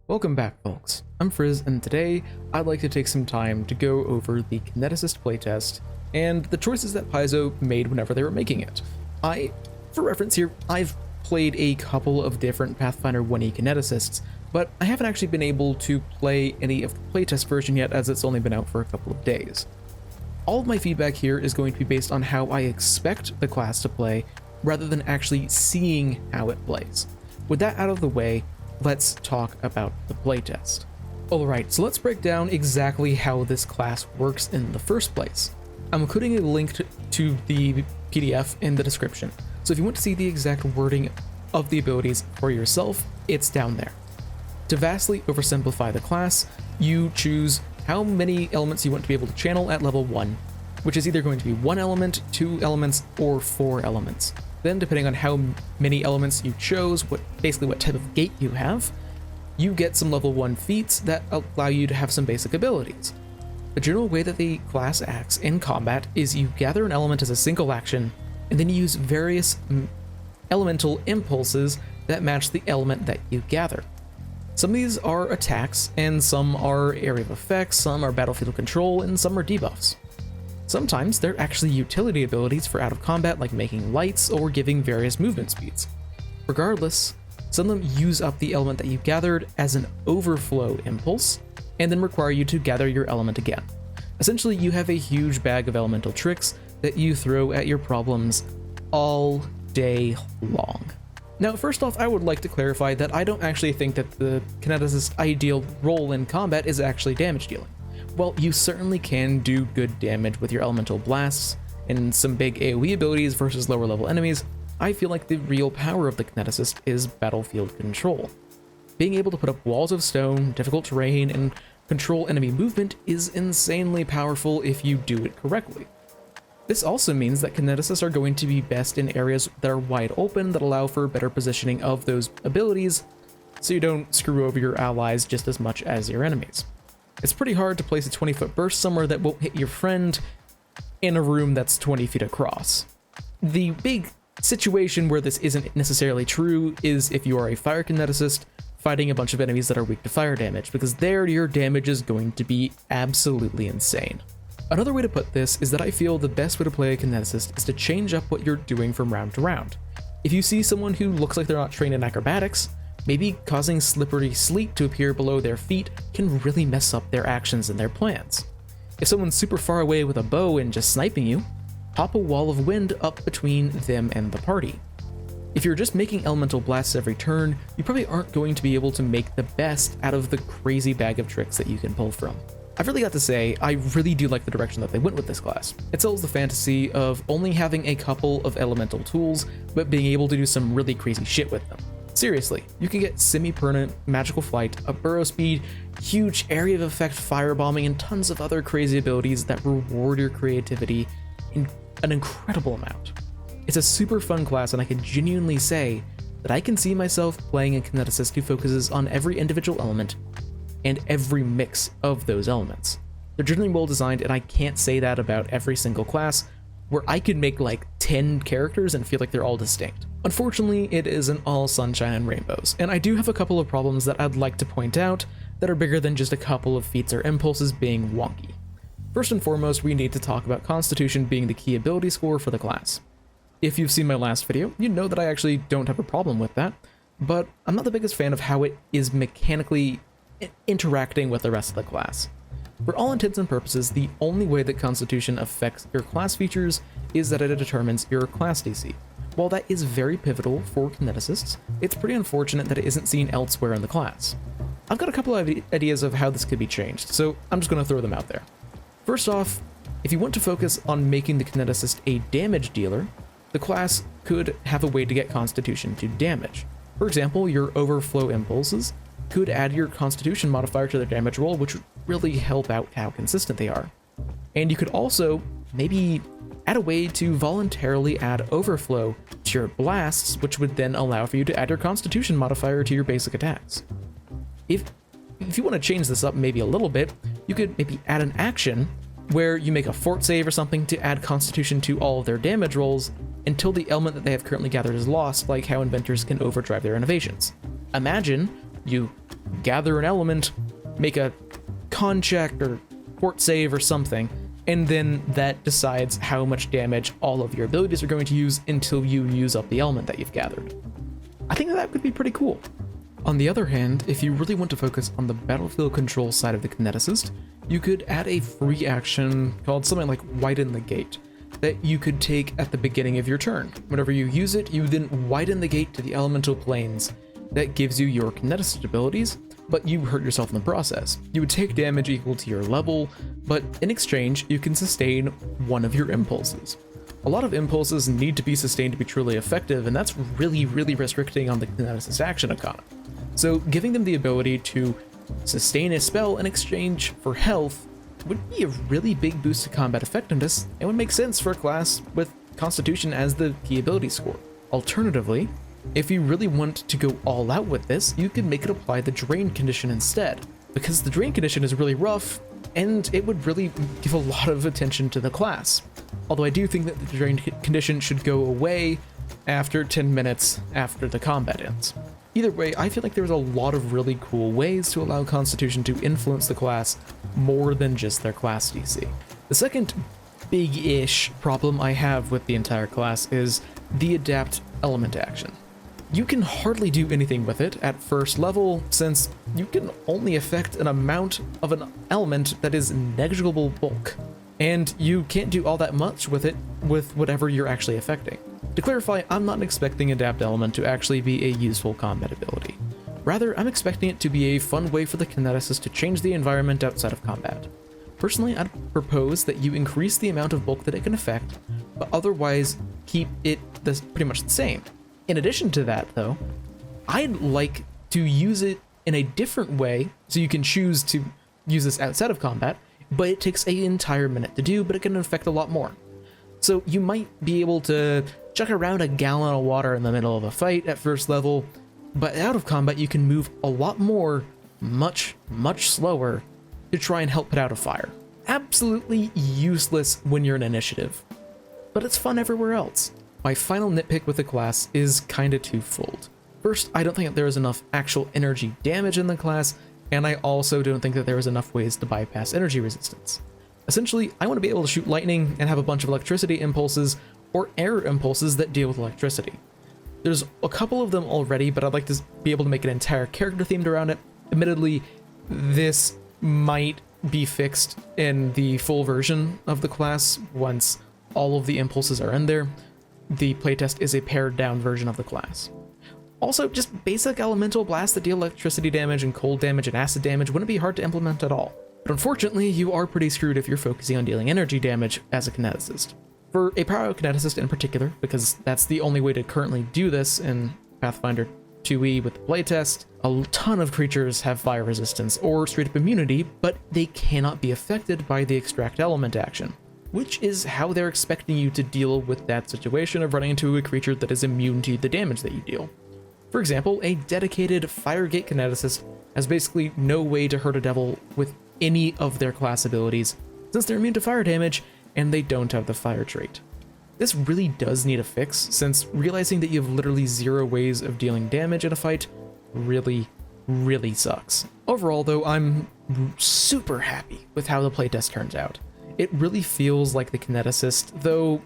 Welcome back, folks. I'm Frizz, and today I'd like to take some time to go over the Kineticist Playtest and the choices that Paizo made whenever they were making it. For reference here, I've played a couple of different Pathfinder 1e Kineticists, but I haven't actually been able to play any of the playtest version yet, as it's only been out for a couple of days. All of my feedback here is going to be based on how I expect the class to play, rather than actually seeing how it plays. With that out of the way, let's talk about the playtest. Alright, so let's break down exactly how this class works in the first place. I'm including a link to the PDF in the description, so if you want to see the exact wording of the abilities for yourself, it's down there. To vastly oversimplify the class, you choose how many elements you want to be able to channel at level 1, which is either going to be 1 element, 2 elements, or 4 elements. Then, depending on how many elements you chose, basically what type of gate you have, you get some level 1 feats that allow you to have some basic abilities. The general way that the class acts in combat is you gather an element as a single action, and then you use various elemental impulses that match the element that you gather. Some of these are attacks, and some are area of effects, some are battlefield control, and some are debuffs. Sometimes they're actually utility abilities for out of combat, like making lights or giving various movement speeds. Regardless, some of them use up the element that you gathered as an overflow impulse, and then require you to gather your element again. Essentially, you have a huge bag of elemental tricks that you throw at your problems all day long. Now, first off, I would like to clarify that I don't actually think that the Kineticist's ideal role in combat is actually damage dealing. While you certainly can do good damage with your elemental blasts and some big AoE abilities versus lower level enemies, I feel like the real power of the Kineticist is battlefield control. Being able to put up walls of stone, difficult terrain, and control enemy movement is insanely powerful if you do it correctly. This also means that Kineticists are going to be best in areas that are wide open that allow for better positioning of those abilities, so you don't screw over your allies just as much as your enemies. It's pretty hard to place a 20-foot burst somewhere that won't hit your friend in a room that's 20 feet across. The big situation where this isn't necessarily true is if you are a fire kineticist fighting a bunch of enemies that are weak to fire damage, because there your damage is going to be absolutely insane. Another way to put this is that I feel the best way to play a kineticist is to change up what you're doing from round to round. If you see someone who looks like they're not trained in acrobatics, maybe causing slippery sleet to appear below their feet can really mess up their actions and their plans. If someone's super far away with a bow and just sniping you, pop a wall of wind up between them and the party. If you're just making elemental blasts every turn, you probably aren't going to be able to make the best out of the crazy bag of tricks that you can pull from. I've really got to say, I really do like the direction that they went with this class. It sells the fantasy of only having a couple of elemental tools, but being able to do some really crazy shit with them. Seriously, you can get semi-permanent magical flight, a burrow speed, huge area of effect firebombing, and tons of other crazy abilities that reward your creativity in an incredible amount. It's a super fun class, and I can genuinely say that I can see myself playing a kineticist who focuses on every individual element and every mix of those elements. They're generally well designed, and I can't say that about every single class, where I could make like 10 characters and feel like they're all distinct. Unfortunately, it isn't all sunshine and rainbows, and I do have a couple of problems that I'd like to point out that are bigger than just a couple of feats or impulses being wonky. First and foremost, we need to talk about Constitution being the key ability score for the class. If you've seen my last video, you know that I actually don't have a problem with that, but I'm not the biggest fan of how it is mechanically interacting with the rest of the class. For all intents and purposes, the only way that Constitution affects your class features is that it determines your class DC. While that is very pivotal for kineticists, it's pretty unfortunate that it isn't seen elsewhere in the class. I've got a couple of ideas of how this could be changed, so I'm just going to throw them out there. First off, if you want to focus on making the kineticist a damage dealer, the class could have a way to get Constitution to damage. For example, your overflow impulses could add your Constitution modifier to their damage roll, which would really help out how consistent they are. And you could also maybe add a way to voluntarily add overflow to your blasts, which would then allow for you to add your Constitution modifier to your basic attacks. If you want to change this up maybe a little bit, you could maybe add an action where you make a fort save or something to add Constitution to all of their damage rolls until the element that they have currently gathered is lost, like how inventors can overdrive their innovations. Imagine you gather an element, make a con check or fort save or something, and then that decides how much damage all of your abilities are going to use until you use up the element that you've gathered. I think that could be pretty cool. On the other hand, if you really want to focus on the battlefield control side of the Kineticist, you could add a free action called something like Widen the Gate that you could take at the beginning of your turn. Whenever you use it, you then widen the gate to the elemental planes that gives you your Kineticist abilities, but you hurt yourself in the process. You would take damage equal to your level, but in exchange, you can sustain one of your impulses. A lot of impulses need to be sustained to be truly effective, and that's really restricting on the Kineticist action economy. So giving them the ability to sustain a spell in exchange for health would be a really big boost to combat effectiveness and would make sense for a class with Constitution as the key ability score. Alternatively, if you really want to go all out with this, you could make it apply the Drain condition instead, because the Drain condition is really rough and it would really give a lot of attention to the class. Although I do think that the Drain condition should go away after 10 minutes after the combat ends. Either way, I feel like there's a lot of really cool ways to allow Constitution to influence the class more than just their class DC. The second big-ish problem I have with the entire class is the Adapt element action. You can hardly do anything with it at first level, since you can only affect an amount of an element that is negligible bulk, and you can't do all that much with it with whatever you're actually affecting. To clarify, I'm not expecting Adapt Element to actually be a useful combat ability. Rather, I'm expecting it to be a fun way for the Kineticist to change the environment outside of combat. Personally, I'd propose that you increase the amount of bulk that it can affect, but otherwise keep it pretty much the same. In addition to that, though, I'd like to use it in a different way, so you can choose to use this outside of combat, but it takes an entire minute to do, but it can affect a lot more. So you might be able to chuck around a gallon of water in the middle of a fight at first level, but out of combat you can move a lot more, much slower, to try and help put out a fire. Absolutely useless when you're in initiative, but it's fun everywhere else. My final nitpick with the class is kinda twofold. First, I don't think that there is enough actual energy damage in the class, and I also don't think that there is enough ways to bypass energy resistance. Essentially, I want to be able to shoot lightning and have a bunch of electricity impulses or air impulses that deal with electricity. There's a couple of them already, but I'd like to be able to make an entire character themed around it. Admittedly, this might be fixed in the full version of the class once all of the impulses are in there. The playtest is a pared down version of the class. Also, just basic elemental blasts that deal electricity damage and cold damage and acid damage wouldn't be hard to implement at all. But unfortunately, you are pretty screwed if you're focusing on dealing energy damage as a Kineticist. For a Pyrokineticist in particular, because that's the only way to currently do this in Pathfinder 2e with the playtest, a ton of creatures have fire resistance or straight up immunity, but they cannot be affected by the extract element action, which is how they're expecting you to deal with that situation of running into a creature that is immune to the damage that you deal. For example, a dedicated Firegate Kineticist has basically no way to hurt a devil with any of their class abilities, since they're immune to fire damage and they don't have the fire trait. This really does need a fix, since realizing that you have literally 0 ways of dealing damage in a fight really sucks. Overall though, I'm super happy with how the playtest turns out. It really feels like the Kineticist, though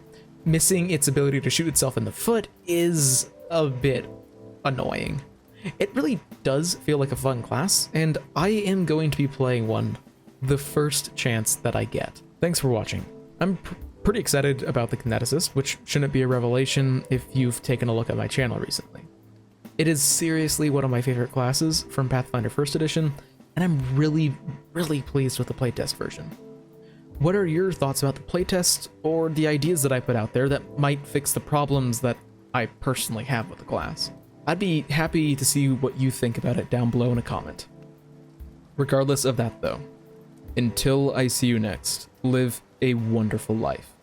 missing its ability to shoot itself in the foot is a bit annoying. It really does feel like a fun class, and I am going to be playing one the first chance that I get. Thanks for watching. I'm pretty excited about the Kineticist, which shouldn't be a revelation if you've taken a look at my channel recently. It is seriously one of my favorite classes from Pathfinder 1st Edition, and I'm really pleased with the playtest version. What are your thoughts about the playtest, or the ideas that I put out there that might fix the problems that I personally have with the class? I'd be happy to see what you think about it down below in a comment. Regardless of that though, until I see you next, live a wonderful life.